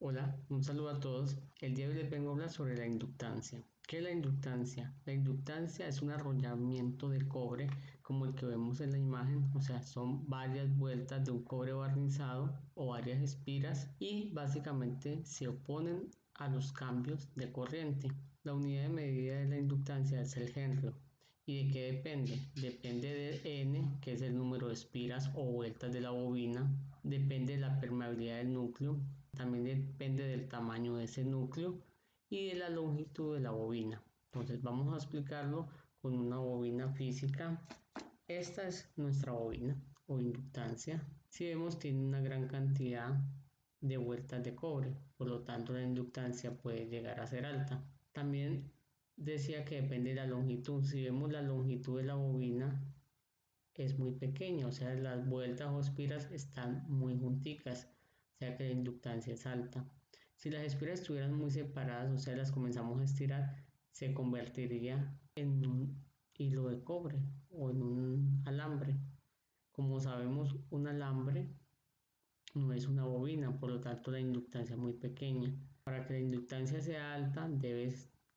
Hola, un saludo a todos. El día de hoy les vengo a hablar sobre la inductancia. ¿Qué es la inductancia? La inductancia es un arrollamiento de cobre como el que vemos en la imagen, o sea, son varias vueltas de un cobre barnizado o varias espiras y básicamente se oponen a los cambios de corriente. La unidad de medida de la inductancia es el henry. ¿Y de qué depende? Depende de N, que es el número de espiras o vueltas de la bobina, depende de la permeabilidad del núcleo, también depende del tamaño de ese núcleo y de la longitud de la bobina. Entonces vamos a explicarlo con una bobina física. Esta es nuestra bobina o inductancia. Si vemos, tiene una gran cantidad de vueltas de cobre, por lo tanto la inductancia puede llegar a ser alta. También decía que depende de la longitud. Si vemos la longitud de la bobina es muy pequeña, o sea, las vueltas o espiras están muy junticas, o sea que la inductancia es alta. Si las espiras estuvieran muy separadas, o sea, las comenzamos a estirar, se convertiría en un hilo de cobre o en un alambre. Como sabemos, un alambre no es una bobina, por lo tanto la inductancia es muy pequeña. Para que la inductancia sea alta,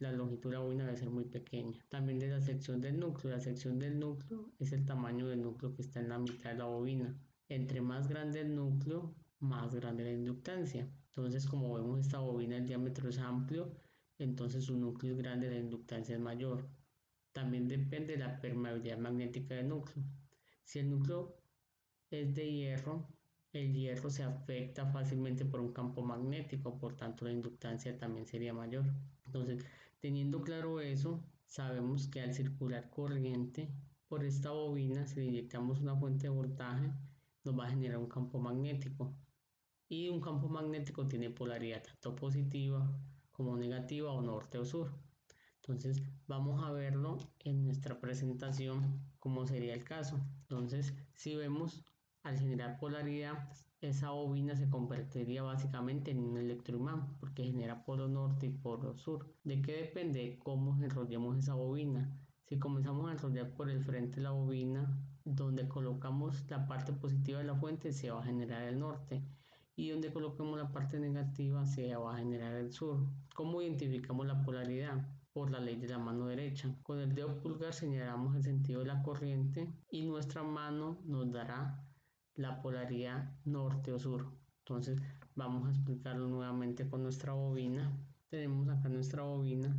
la longitud de la bobina debe ser muy pequeña. También de la sección del núcleo. La sección del núcleo es el tamaño del núcleo que está en la mitad de la bobina. Entre más grande el núcleo, más grande la inductancia. Entonces, como vemos, esta bobina el diámetro es amplio, entonces su núcleo es grande, la inductancia es mayor. También depende de la permeabilidad magnética del núcleo. Si el núcleo es de hierro, el hierro se afecta fácilmente por un campo magnético, por tanto la inductancia también sería mayor. Entonces, teniendo claro eso, sabemos que al circular corriente por esta bobina, si le inyectamos una fuente de voltaje, nos va a generar un campo magnético. Y un campo magnético tiene polaridad tanto positiva como negativa o norte o sur. Entonces vamos a verlo en nuestra presentación como sería el caso. Entonces si vemos, al generar polaridad, esa bobina se convertiría básicamente en un electroimán porque genera polo norte y polo sur. ¿De qué depende? Cómo enrollemos esa bobina. Si comenzamos a enrollar por el frente de la bobina, donde colocamos la parte positiva de la fuente se va a generar el norte y donde coloquemos la parte negativa se va a generar el sur. ¿Cómo identificamos la polaridad? Por la ley de la mano derecha. Con el dedo pulgar señalamos el sentido de la corriente y nuestra mano nos dará la polaridad norte o sur. Entonces vamos a explicarlo nuevamente con nuestra bobina. Tenemos acá nuestra bobina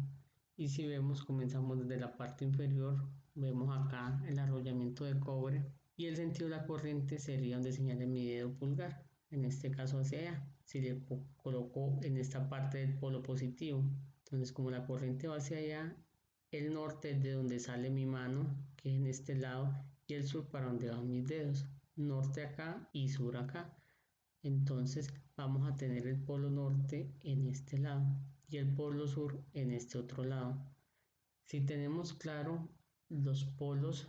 y si vemos, comenzamos desde la parte inferior, vemos acá el arrollamiento de cobre y el sentido de la corriente sería donde señale mi dedo pulgar, en este caso hacia allá. Si le coloco en esta parte del polo positivo, entonces como la corriente va hacia allá, el norte es de donde sale mi mano, que es en este lado, y el sur para donde van mis dedos, norte acá y sur acá. Entonces vamos a tener el polo norte en este lado y el polo sur en este otro lado. Si tenemos claro los polos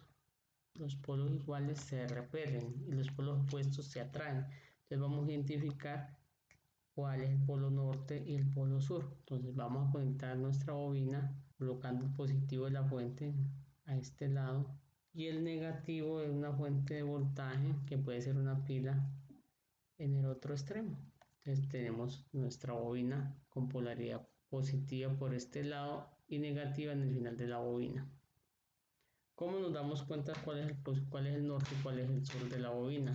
iguales se repelen y los polos opuestos se atraen. Entonces vamos a identificar cuál es el polo norte y el polo sur. Entonces vamos a conectar nuestra bobina colocando el positivo de la fuente a este lado y el negativo de una fuente de voltaje que puede ser una pila en el otro extremo. Entonces tenemos nuestra bobina con polaridad positiva por este lado y negativa en el final de la bobina. ¿Cómo nos damos cuenta cuál es el norte y cuál es el sur de la bobina?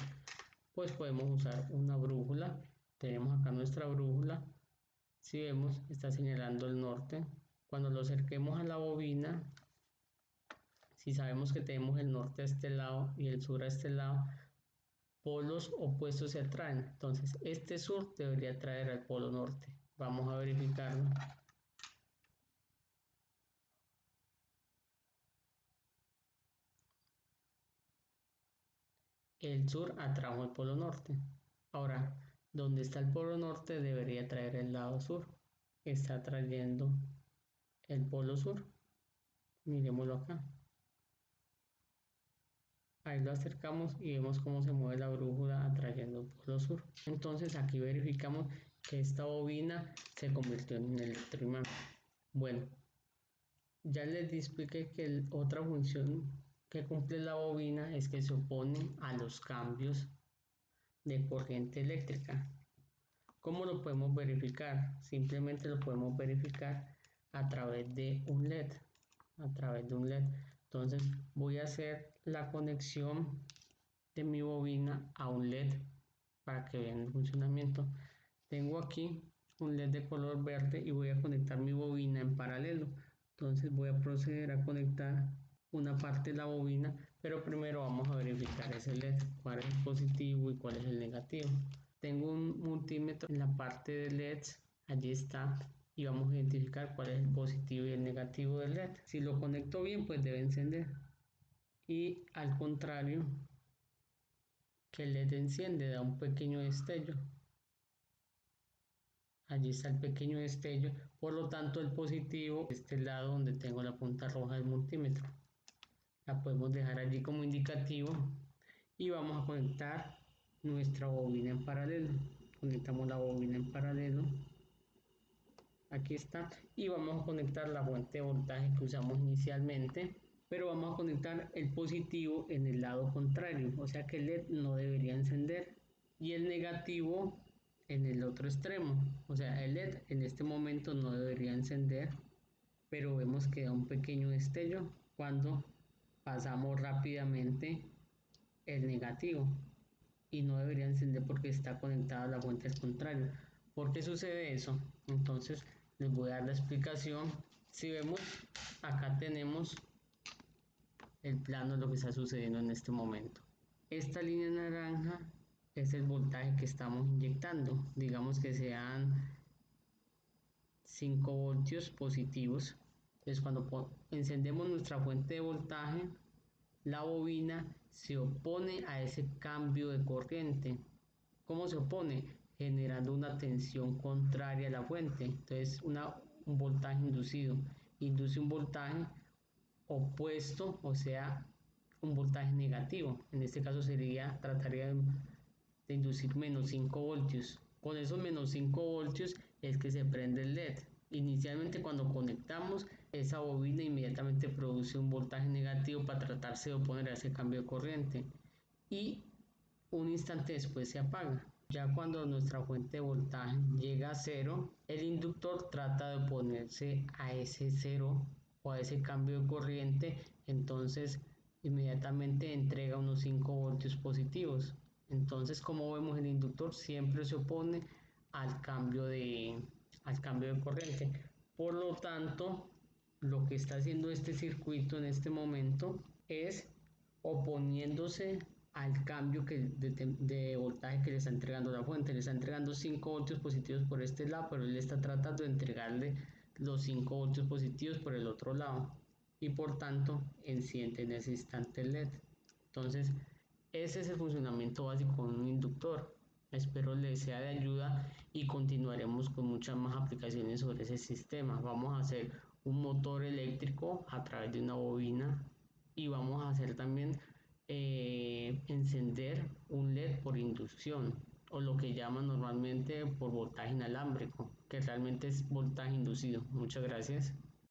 Pues podemos usar una brújula. Tenemos acá nuestra brújula. Si vemos, está señalando el norte. Cuando lo acerquemos a la bobina, si sabemos que tenemos el norte a este lado y el sur a este lado, polos opuestos se atraen. Entonces, este sur debería atraer al polo norte. Vamos a verificarlo. El sur atrajo al polo norte. Ahora, donde está el polo norte debería traer el lado sur. Está trayendo el polo sur. Miremoslo acá. Ahí lo acercamos y vemos cómo se mueve la brújula atrayendo el polo sur. Entonces aquí verificamos que esta bobina se convirtió en un electroimán. Bueno, ya les expliqué que otra función que cumple la bobina es que se opone a los cambios de corriente eléctrica. ¿Cómo lo podemos verificar? Simplemente lo podemos verificar a través de un LED. A través de un LED. Entonces voy a hacer la conexión de mi bobina a un LED para que vean el funcionamiento. Tengo aquí un LED de color verde y voy a conectar mi bobina en paralelo. Entonces voy a proceder a conectar una parte de la bobina, pero primero vamos a verificar ese LED, cuál es el positivo y cuál es el negativo. Tengo un multímetro en la parte de LEDs, allí está, y vamos a identificar cuál es el positivo y el negativo del LED. Si lo conecto bien, pues debe encender, y al contrario, que el LED enciende, da un pequeño destello. Allí está el pequeño destello, por lo tanto el positivo es este lado donde tengo la punta roja del multímetro. La podemos dejar allí como indicativo y vamos a conectar nuestra bobina en paralelo. Conectamos la bobina en paralelo, aquí está, y vamos a conectar la fuente de voltaje que usamos inicialmente, pero vamos a conectar el positivo en el lado contrario, o sea que el LED no debería encender, y el negativo en el otro extremo, o sea el LED en este momento no debería encender, pero vemos que da un pequeño destello cuando pasamos rápidamente el negativo, y no debería encender porque está conectada a la fuente al contrario. ¿Por qué sucede eso? Entonces les voy a dar la explicación. Si vemos, acá tenemos el plano de lo que está sucediendo en este momento. Esta línea naranja es el voltaje que estamos inyectando, digamos que sean 5 voltios positivos. Entonces cuando encendemos nuestra fuente de voltaje, la bobina se opone a ese cambio de corriente. ¿Cómo se opone? Generando una tensión contraria a la fuente. Entonces un voltaje inducido induce un voltaje opuesto, o sea, un voltaje negativo. En este caso trataría de inducir menos 5 voltios. Con esos menos 5 voltios es que se prende el LED. Inicialmente cuando conectamos esa bobina inmediatamente produce un voltaje negativo para tratarse de oponer a ese cambio de corriente, y un instante después se apaga. Ya cuando nuestra fuente de voltaje llega a cero, el inductor trata de oponerse a ese cero o a ese cambio de corriente, entonces inmediatamente entrega unos 5 voltios positivos. Entonces, como vemos, el inductor siempre se opone al cambio de corriente. Por lo tanto, lo que está haciendo este circuito en este momento es oponiéndose al cambio de voltaje que le está entregando la fuente. Le está entregando 5 voltios positivos por este lado, pero él está tratando de entregarle los 5 voltios positivos por el otro lado, y por tanto enciende en ese instante el LED. Entonces ese es el funcionamiento básico de un inductor. Espero les sea de ayuda y continuaremos con muchas más aplicaciones sobre ese sistema. Vamos a hacer un motor eléctrico a través de una bobina, y vamos a hacer también encender un LED por inducción, o lo que llaman normalmente por voltaje inalámbrico, que realmente es voltaje inducido. Muchas gracias.